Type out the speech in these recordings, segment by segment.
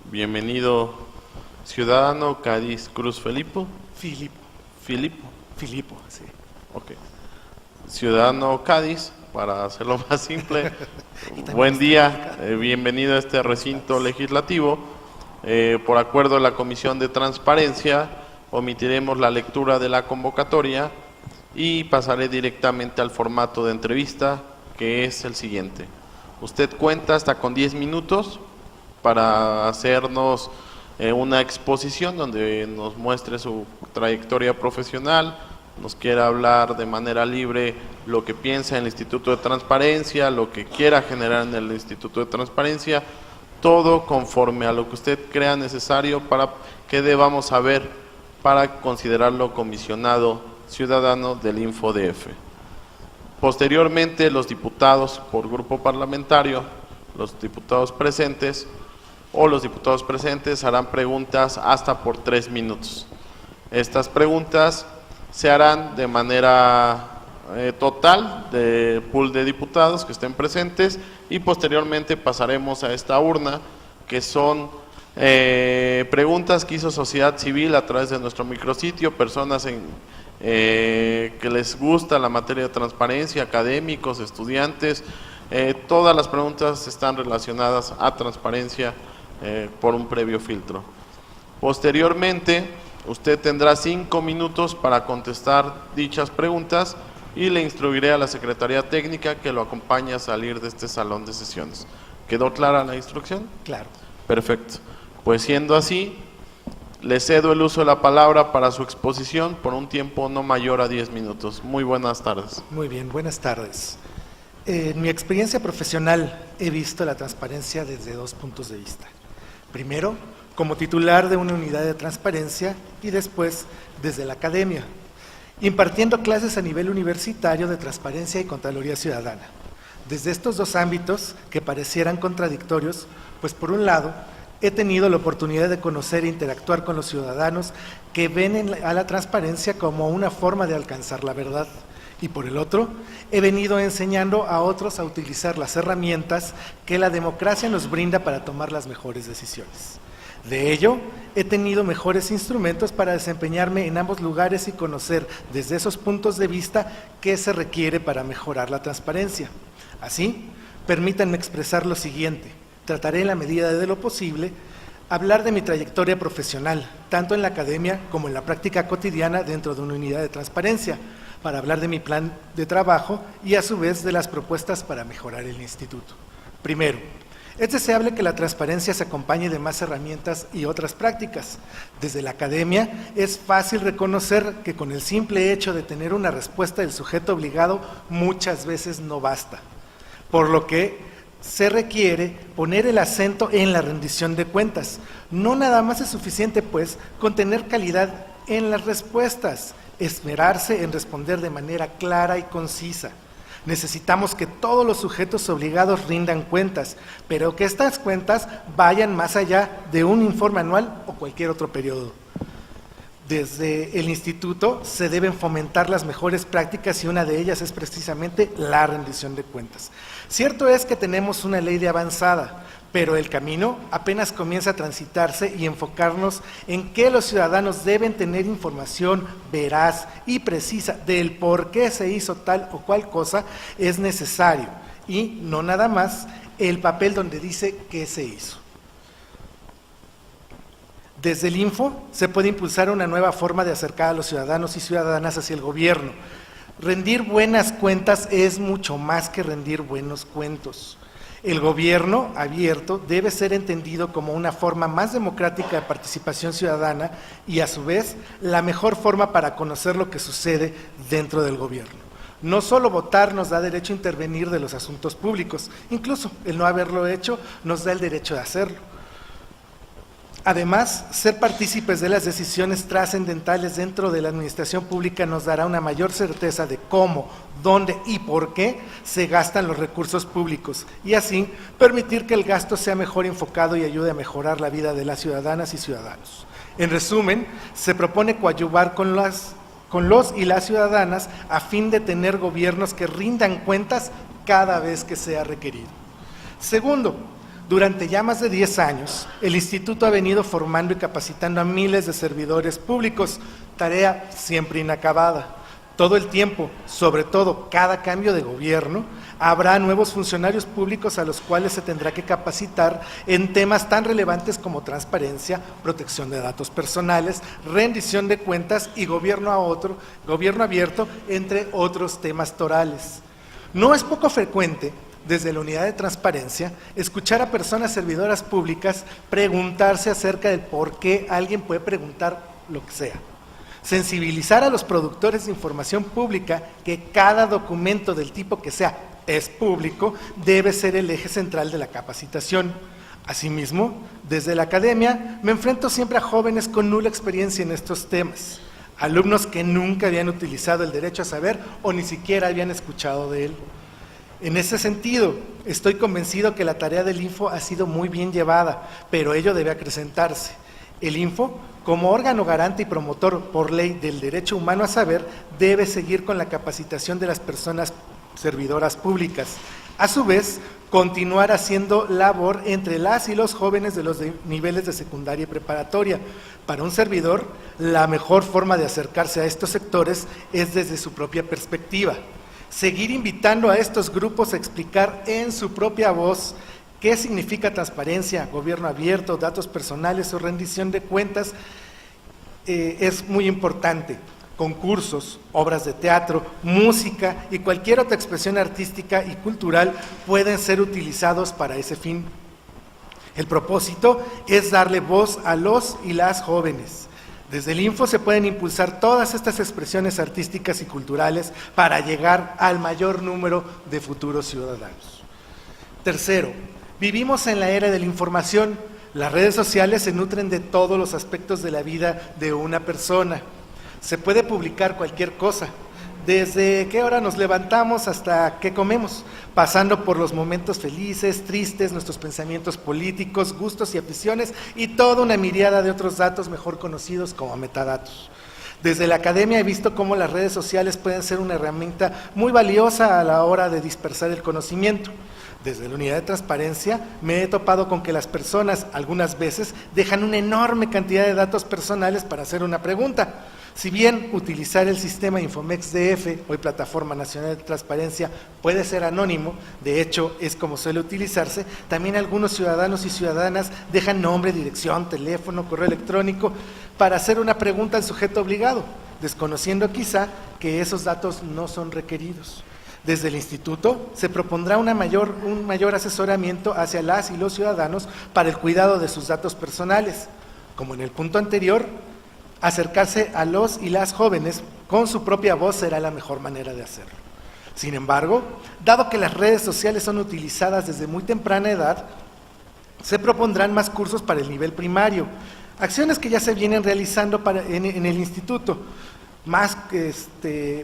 Bienvenido, ciudadano Cádiz Cruz Felipo. Filipo, sí. Ok. Ciudadano Cádiz, para hacerlo más simple. Buen día, bienvenido a este recinto legislativo. Por acuerdo de la Comisión de Transparencia, omitiremos la lectura de la convocatoria y pasaré directamente al formato de entrevista, que es el siguiente. Usted cuenta hasta con 10 minutos para hacernos una exposición donde nos muestre su trayectoria profesional, nos quiera hablar de manera libre lo que piensa en el Instituto de Transparencia, lo que quiera generar en el Instituto de Transparencia, todo conforme a lo que usted crea necesario para que debamos saber para considerarlo comisionado ciudadano del InfoDF. Posteriormente, los diputados por grupo parlamentario, los diputados presentes harán preguntas hasta por 3 minutos. Estas preguntas se harán de manera total de pool de diputados que estén presentes y posteriormente pasaremos a esta urna, que son preguntas que hizo sociedad civil a través de nuestro micrositio, personas que les gusta la materia de transparencia, académicos, estudiantes. Todas las preguntas están relacionadas a transparencia por un previo filtro. Posteriormente, usted tendrá 5 minutos para contestar dichas preguntas y le instruiré a la Secretaría Técnica que lo acompañe a salir de este salón de sesiones. ¿Quedó clara la instrucción? Claro. Perfecto. Pues siendo así, le cedo el uso de la palabra para su exposición por un tiempo no mayor a 10 minutos. Muy buenas tardes. Muy bien, buenas tardes. En mi experiencia profesional he visto la transparencia desde 2 puntos de vista. Primero, como titular de una unidad de transparencia y después desde la academia, impartiendo clases a nivel universitario de transparencia y Contraloría Ciudadana. Desde estos 2 ámbitos que parecieran contradictorios, pues por un lado, he tenido la oportunidad de conocer e interactuar con los ciudadanos que ven a la transparencia como una forma de alcanzar la verdad. Y por el otro, he venido enseñando a otros a utilizar las herramientas que la democracia nos brinda para tomar las mejores decisiones. De ello, he tenido mejores instrumentos para desempeñarme en ambos lugares y conocer desde esos puntos de vista qué se requiere para mejorar la transparencia. Así, permítanme expresar lo siguiente. Trataré en la medida de lo posible hablar de mi trayectoria profesional, tanto en la academia como en la práctica cotidiana dentro de una unidad de transparencia, para hablar de mi plan de trabajo y a su vez de las propuestas para mejorar el instituto. Primero, es deseable que la transparencia se acompañe de más herramientas y otras prácticas. Desde la academia es fácil reconocer que con el simple hecho de tener una respuesta del sujeto obligado muchas veces no basta, por lo que se requiere poner el acento en la rendición de cuentas. No nada más es suficiente, pues, con tener calidad en las respuestas, esmerarse en responder de manera clara y concisa. Necesitamos que todos los sujetos obligados rindan cuentas, pero que estas cuentas vayan más allá de un informe anual o cualquier otro periodo. Desde el instituto se deben fomentar las mejores prácticas y una de ellas es precisamente la rendición de cuentas. Cierto es que tenemos una ley de avanzada, pero el camino apenas comienza a transitarse y enfocarnos en que los ciudadanos deben tener información veraz y precisa del por qué se hizo tal o cual cosa es necesario y no nada más el papel donde dice qué se hizo. Desde el Info se puede impulsar una nueva forma de acercar a los ciudadanos y ciudadanas hacia el gobierno. Rendir buenas cuentas es mucho más que rendir buenos cuentos. El gobierno abierto debe ser entendido como una forma más democrática de participación ciudadana y a su vez la mejor forma para conocer lo que sucede dentro del gobierno. No solo votar nos da derecho a intervenir de los asuntos públicos, incluso el no haberlo hecho nos da el derecho de hacerlo. Además, ser partícipes de las decisiones trascendentales dentro de la administración pública nos dará una mayor certeza de cómo, dónde y por qué se gastan los recursos públicos y así permitir que el gasto sea mejor enfocado y ayude a mejorar la vida de las ciudadanas y ciudadanos. En resumen, se propone coadyuvar con los y las ciudadanas a fin de tener gobiernos que rindan cuentas cada vez que sea requerido. Segundo, Durante ya más de 10 años, el Instituto ha venido formando y capacitando a miles de servidores públicos, tarea siempre inacabada. Todo el tiempo, sobre todo cada cambio de gobierno, habrá nuevos funcionarios públicos a los cuales se tendrá que capacitar en temas tan relevantes como transparencia, protección de datos personales, rendición de cuentas y gobierno abierto, entre otros temas torales. No es poco frecuente, desde la unidad de transparencia, escuchar a personas servidoras públicas preguntarse acerca del por qué alguien puede preguntar lo que sea. Sensibilizar a los productores de información pública que cada documento del tipo que sea es público debe ser el eje central de la capacitación. Asimismo, desde la academia me enfrento siempre a jóvenes con nula experiencia en estos temas, alumnos que nunca habían utilizado el derecho a saber o ni siquiera habían escuchado de él. En ese sentido, estoy convencido que la tarea del Info ha sido muy bien llevada, pero ello debe acrecentarse. El Info, como órgano garante y promotor por ley del derecho humano a saber, debe seguir con la capacitación de las personas servidoras públicas. A su vez, continuar haciendo labor entre las y los jóvenes de los niveles de secundaria y preparatoria. Para un servidor, la mejor forma de acercarse a estos sectores es desde su propia perspectiva. Seguir invitando a estos grupos a explicar en su propia voz qué significa transparencia, gobierno abierto, datos personales o rendición de cuentas es muy importante. Concursos, obras de teatro, música y cualquier otra expresión artística y cultural pueden ser utilizados para ese fin. El propósito es darle voz a los y las jóvenes. Desde el Info se pueden impulsar todas estas expresiones artísticas y culturales para llegar al mayor número de futuros ciudadanos. Tercero, vivimos en la era de la información. Las redes sociales se nutren de todos los aspectos de la vida de una persona. Se puede publicar cualquier cosa, desde qué hora nos levantamos hasta qué comemos, pasando por los momentos felices, tristes, nuestros pensamientos políticos, gustos y aficiones y toda una miríada de otros datos mejor conocidos como metadatos. Desde la academia he visto cómo las redes sociales pueden ser una herramienta muy valiosa a la hora de dispersar el conocimiento. Desde la unidad de transparencia me he topado con que las personas algunas veces dejan una enorme cantidad de datos personales para hacer una pregunta. Si bien utilizar el sistema Infomex DF, hoy Plataforma Nacional de Transparencia, puede ser anónimo, de hecho es como suele utilizarse, también algunos ciudadanos y ciudadanas dejan nombre, dirección, teléfono, correo electrónico para hacer una pregunta al sujeto obligado, desconociendo quizá que esos datos no son requeridos. Desde el Instituto se propondrá un mayor asesoramiento hacia las y los ciudadanos para el cuidado de sus datos personales. Como en el punto anterior, acercarse a los y las jóvenes con su propia voz será la mejor manera de hacerlo. Sin embargo, dado que las redes sociales son utilizadas desde muy temprana edad, se propondrán más cursos para el nivel primario, acciones que ya se vienen realizando en el Instituto, más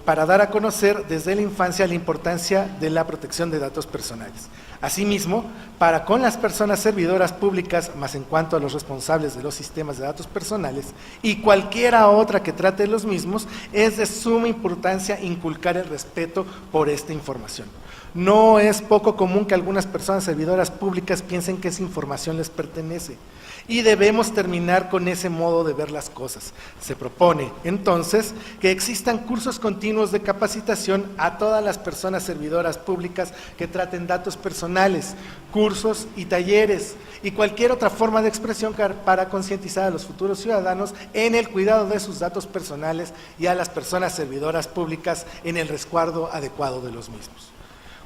para dar a conocer desde la infancia la importancia de la protección de datos personales. Asimismo, para con las personas servidoras públicas, más en cuanto a los responsables de los sistemas de datos personales y cualquiera otra que trate de los mismos, es de suma importancia inculcar el respeto por esta información. No es poco común que algunas personas servidoras públicas piensen que esa información les pertenece. Y debemos terminar con ese modo de ver las cosas. Se propone, entonces, que existan cursos continuos de capacitación a todas las personas servidoras públicas que traten datos personales, cursos y talleres, y cualquier otra forma de expresión para concientizar a los futuros ciudadanos en el cuidado de sus datos personales y a las personas servidoras públicas en el resguardo adecuado de los mismos.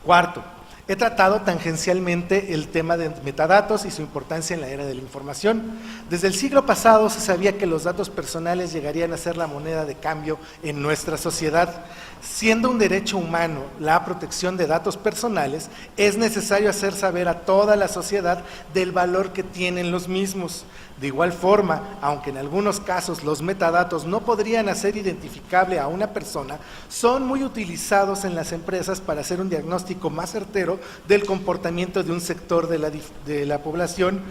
Cuarto, he tratado tangencialmente el tema de metadatos y su importancia en la era de la información. Desde el siglo pasado se sabía que los datos personales llegarían a ser la moneda de cambio en nuestra sociedad. Siendo un derecho humano la protección de datos personales, es necesario hacer saber a toda la sociedad del valor que tienen los mismos. De igual forma, aunque en algunos casos los metadatos no podrían hacer identificable a una persona, son muy utilizados en las empresas para hacer un diagnóstico más certero del comportamiento de un sector de la población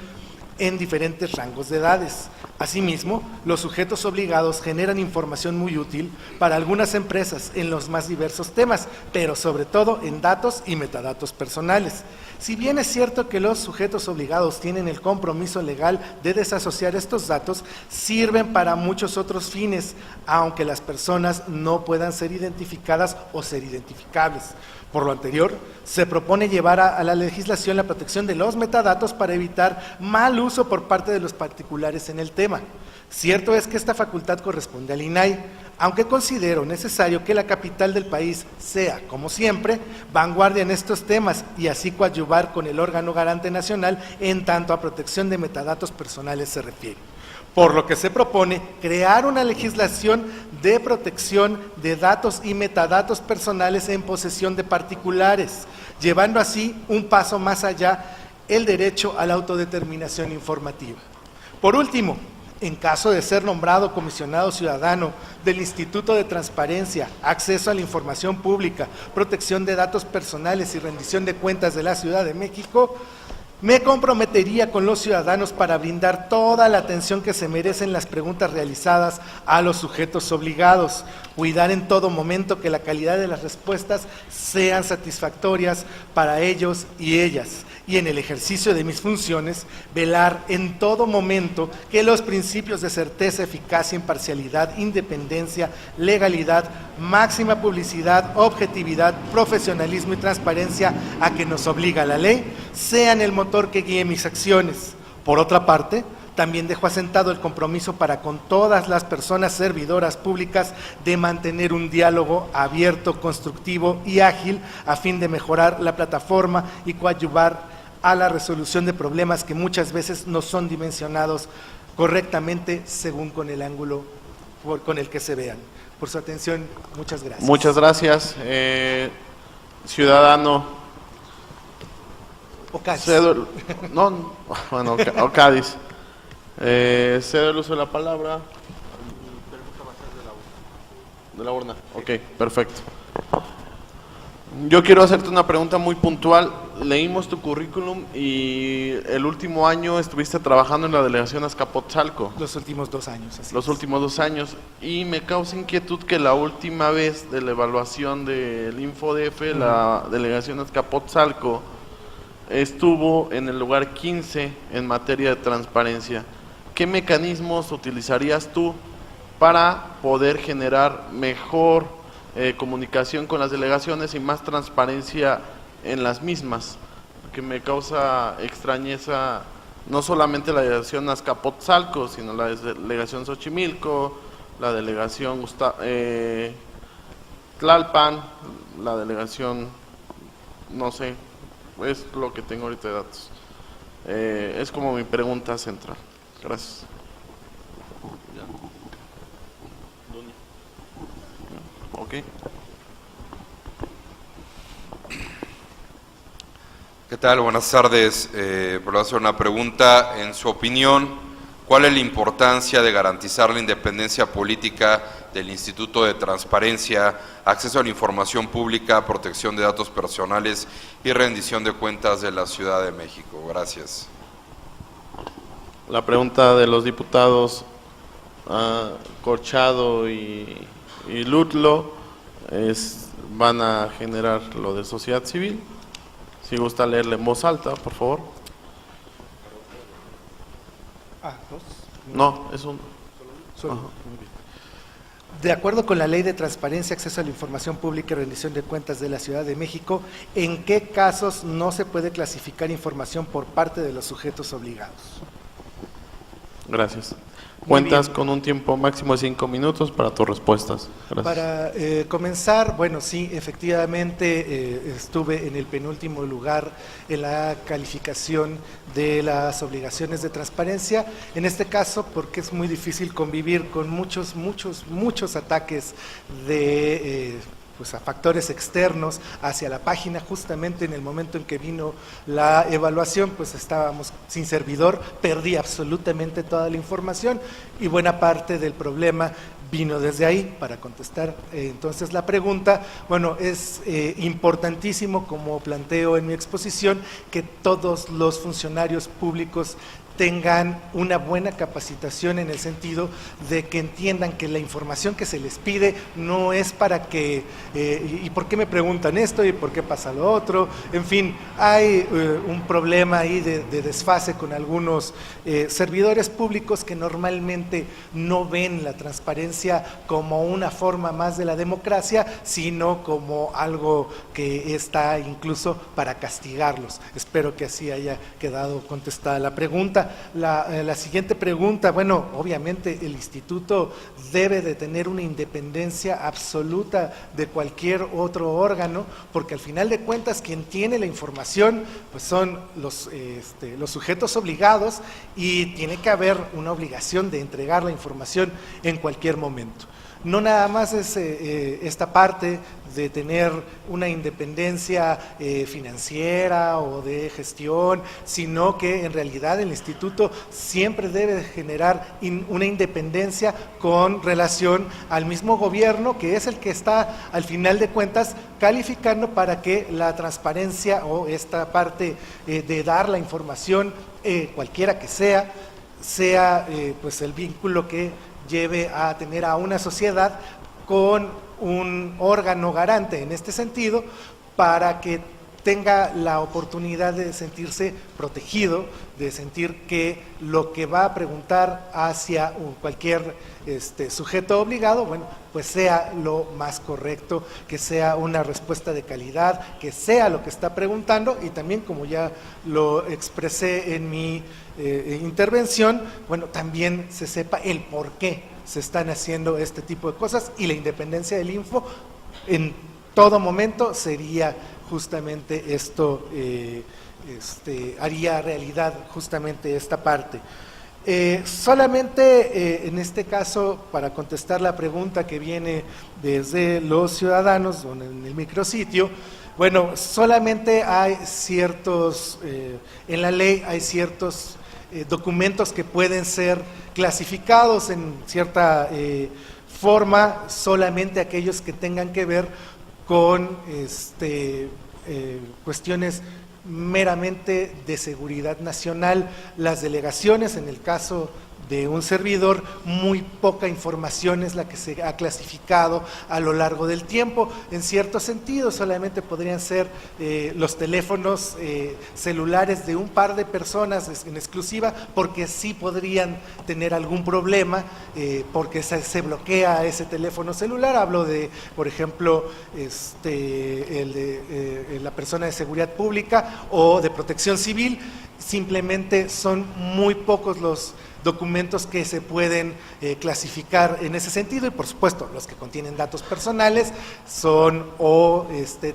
en diferentes rangos de edades. Asimismo, los sujetos obligados generan información muy útil para algunas empresas en los más diversos temas, pero sobre todo en datos y metadatos personales. Si bien es cierto que los sujetos obligados tienen el compromiso legal de desasociar estos datos, sirven para muchos otros fines, aunque las personas no puedan ser identificadas o ser identificables. Por lo anterior, se propone llevar a la legislación la protección de los metadatos para evitar mal uso por parte de los particulares en el tema. Cierto es que esta facultad corresponde al INAI, aunque considero necesario que la capital del país sea, como siempre, vanguardia en estos temas y así coadyuvar con el órgano garante nacional en tanto a protección de metadatos personales se refiere. Por lo que se propone crear una legislación de protección de datos y metadatos personales en posesión de particulares, llevando así un paso más allá el derecho a la autodeterminación informativa. Por último, en caso de ser nombrado comisionado ciudadano del Instituto de Transparencia, Acceso a la Información Pública, Protección de Datos Personales y Rendición de Cuentas de la Ciudad de México, me comprometería con los ciudadanos para brindar toda la atención que se merecen las preguntas realizadas a los sujetos obligados, cuidar en todo momento que la calidad de las respuestas sean satisfactorias para ellos y ellas, y en el ejercicio de mis funciones, velar en todo momento que los principios de certeza, eficacia, imparcialidad, independencia, legalidad, máxima publicidad, objetividad, profesionalismo y transparencia a que nos obliga la ley, sean el motor que guíe mis acciones. Por otra parte, también dejo asentado el compromiso para con todas las personas servidoras públicas de mantener un diálogo abierto, constructivo y ágil a fin de mejorar la plataforma y coadyuvar a la resolución de problemas que muchas veces no son dimensionados correctamente según con el ángulo con el que se vean. Por su atención, muchas gracias. Muchas gracias. Ciudadano. Ocádiz. No, bueno, Ocádiz. Cedo el uso de la palabra. De la urna. Ok, perfecto. Yo quiero hacerte una pregunta muy puntual. Leímos tu currículum y el último año estuviste trabajando en la delegación Azcapotzalco. Los últimos 2 años. Así Los es. últimos 2 años. Y me causa inquietud que la última vez de la evaluación del InfoDF, la delegación Azcapotzalco estuvo en el lugar 15 en materia de transparencia. ¿Qué mecanismos utilizarías tú para poder generar mejor comunicación con las delegaciones y más transparencia en las mismas? Que me causa extrañeza no solamente la delegación Azcapotzalco, sino la delegación Xochimilco, la delegación Tlalpan, la delegación, no sé, es lo que tengo ahorita de datos. Es como mi pregunta central. Gracias. Ok. ¿Qué tal? Buenas tardes. Voy a hacer una pregunta. En su opinión, ¿cuál es la importancia de garantizar la independencia política del Instituto de Transparencia, Acceso a la Información Pública, Protección de Datos Personales y Rendición de Cuentas de la Ciudad de México? Gracias. La pregunta de los diputados Corchado y Lutlo van a generar lo de sociedad civil. Si gusta leerle en voz alta, por favor. ¿Dos? No, es un... Solo. Ajá. De acuerdo con la Ley de Transparencia, Acceso a la Información Pública y Rendición de Cuentas de la Ciudad de México, ¿en qué casos no se puede clasificar información por parte de los sujetos obligados? Gracias. Muy Cuentas bien. con un tiempo máximo de 5 minutos para tus respuestas. Gracias. Para comenzar, bueno, sí, efectivamente estuve en el penúltimo lugar en la calificación de las obligaciones de transparencia, en este caso porque es muy difícil convivir con muchos ataques de pues a factores externos hacia la página. Justamente en el momento en que vino la evaluación, pues estábamos sin servidor, perdí absolutamente toda la información y buena parte del problema vino desde ahí para contestar entonces la pregunta. Bueno, es importantísimo, como planteo en mi exposición, que todos los funcionarios públicos tengan una buena capacitación en el sentido de que entiendan que la información que se les pide no es para que, ¿y por qué me preguntan esto? ¿Y por qué pasa lo otro? En fin, hay un problema ahí de desfase con algunos servidores públicos que normalmente no ven la transparencia como una forma más de la democracia, sino como algo que está incluso para castigarlos. Espero que así haya quedado contestada la pregunta. La siguiente pregunta, bueno, obviamente el instituto debe de tener una independencia absoluta de cualquier otro órgano, porque al final de cuentas quien tiene la información pues son los sujetos obligados, y tiene que haber una obligación de entregar la información en cualquier momento. No nada más es esta parte de tener una independencia financiera o de gestión, sino que en realidad el instituto siempre debe generar una independencia con relación al mismo gobierno, que es el que está al final de cuentas calificando para que la transparencia o esta parte de dar la información, cualquiera que sea pues el vínculo que lleve a tener a una sociedad con un órgano garante en este sentido, para que tenga la oportunidad de sentirse protegido, de sentir que lo que va a preguntar hacia cualquier sujeto obligado, bueno, pues sea lo más correcto, que sea una respuesta de calidad, que sea lo que está preguntando, y también, como ya lo expresé en mi intervención, bueno, también se sepa el por qué se están haciendo este tipo de cosas, y la independencia del info en todo momento sería justamente esto, haría realidad justamente esta parte. Solamente en este caso, para contestar la pregunta que viene desde los ciudadanos en el micrositio, bueno, solamente hay ciertos, en la ley hay ciertos documentos que pueden ser clasificados en cierta forma, solamente aquellos que tengan que ver con cuestiones meramente de seguridad nacional. Las delegaciones, en el caso de un servidor, muy poca información es la que se ha clasificado a lo largo del tiempo. En cierto sentido, solamente podrían ser los teléfonos celulares de un par de personas en exclusiva, porque sí podrían tener algún problema, porque se bloquea ese teléfono celular. Hablo de, por ejemplo, la persona de seguridad pública o de protección civil. Simplemente son muy pocos los documentos que se pueden clasificar en ese sentido, y por supuesto los que contienen datos personales son o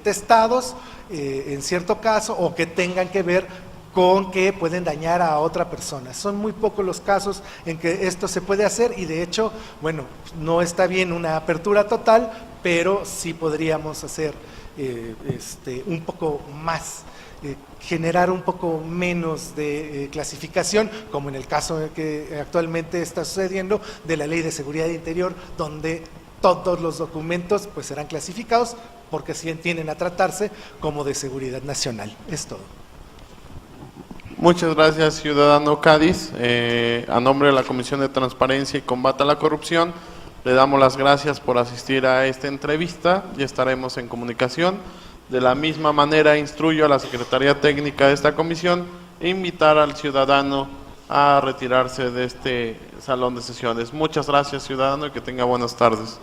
testados en cierto caso, o que tengan que ver con que pueden dañar a otra persona. Son muy pocos los casos en que esto se puede hacer, y de hecho, bueno, no está bien una apertura total, pero sí podríamos hacer un poco más, generar un poco menos de clasificación, como en el caso que actualmente está sucediendo de la Ley de Seguridad Interior, donde todos los documentos pues serán clasificados porque sí tienden a tratarse como de seguridad nacional. Es todo. Muchas gracias, ciudadano Cádiz. A nombre de la Comisión de Transparencia y Combate a la Corrupción, le damos las gracias por asistir a esta entrevista y estaremos en comunicación. De la misma manera, instruyo a la Secretaría Técnica de esta comisión e invitar al ciudadano a retirarse de este salón de sesiones. Muchas gracias, ciudadano, y que tenga buenas tardes.